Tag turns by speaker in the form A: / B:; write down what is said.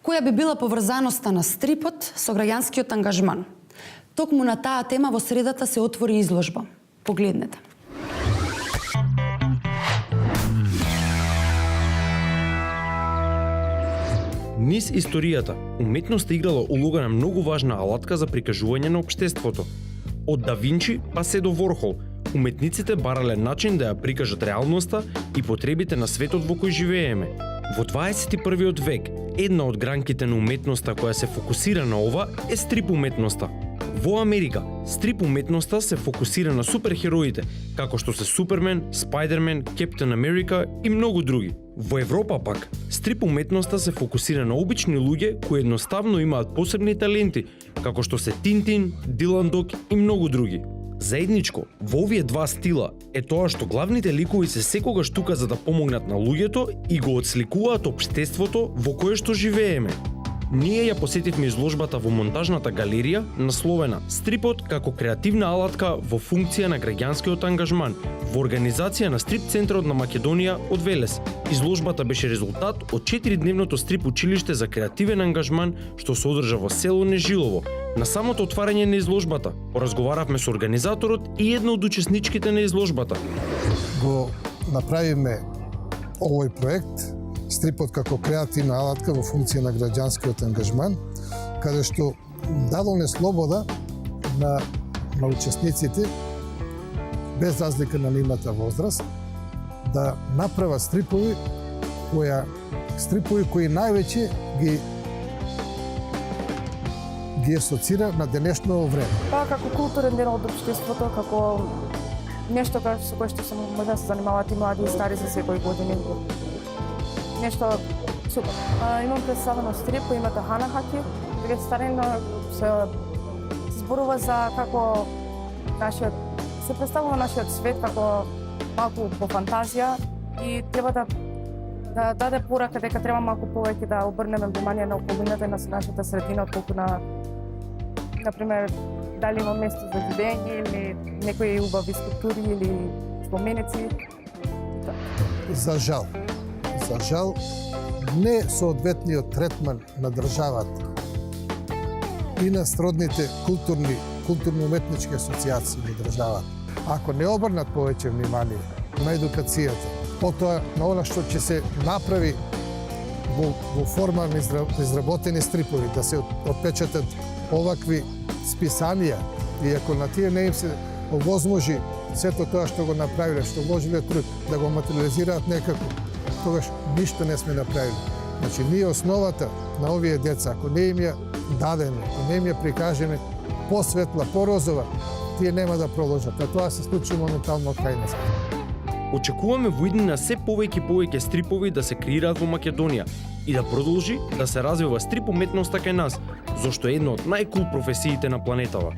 A: Која би била поврзаноста на стрипот со граѓанскиот ангажман? Токму на таа тема во средата се отвори изложба. Погледнете.
B: Низ историјата, уметноста играла улога на многу важна алатка за прикажување на општеството. Од Да Винчи па се до Ворхол, уметниците барале начин да ја прикажат реалноста и потребите на светот во кој живееме. Во 21. век, една од гранките на уметноста која се фокусира на ова е стрип уметноста. Во Америка, стрип уметноста се фокусира на суперхероите, како што се Супермен, Спајдермен, Кептен Америка и многу други. Во Европа пак, стрип уметноста се фокусира на обични луѓе кои едноставно имаат посебни таленти, како што се Тинтин, Дилан Дог и многу други. Заедничко во овие два стила е тоа што главните ликови се секогаш тука за да помогнат на луѓето и го отсликуваат општеството во кое што живееме. Ние ја посетивме изложбата во монтажната галерија, насловена "Стрипот како креативна алатка во функција на граѓанскиот ангажман" во организација на Стрип центарот на Македонија од Велес. Изложбата беше резултат од 4-дневното стрип училиште за креативен ангажман што се одржа во село Нежилово. На самото отварање на изложбата поразговаравме со организаторот и една од учесничките на изложбата.
C: Го направиме овој проект Стрипот како креативна алатка во функција на граѓанскиот ангажман, каде што дадолне слобода на учесниците, без разлика на нивната возраст, да направат стрипови кои највеќе ги асоцира на денешно време.
D: Па како културен дел од општеството, како нешто со кое што се може да се занимаваат и млади и стари за секој години. Нешто супер. Имам представено стрип по името Ханахаки, каде старено се зборува за како се представува нашиот свет како малку по фантазија и треба да даде порака дека треба малку повеќе да обрнеме внимание на околината и на нашата средина, отколку например, дали има место за живење или некои убави скулптури или споменици.
C: За жал, не соодветниот третман на државата и на сродните културно-уметнички асоциации на државата. Ако не обрнат повеќе внимание на едукацијата, потоа на она што ќе се направи во формални изработени стрипови, да се отпечатат овакви списанија, и ако на тие не им се овозможи сето тоа што го направиле, што вложиле труд, да го материализираат некако, тогаш ништо не сме направили. Значи, ние основата на овие деца, ако не им ја дадеме, ако не им ја прикажеме посветла, порозова, тие нема да продолжат. А тоа се случи моментално кај нас.
B: Очекуваме во иднина се повеќе стрипови да се креираат во Македонија и да продолжи да се развива стрип уметноста кај нас, зашто е една од најкул професиите на планетава.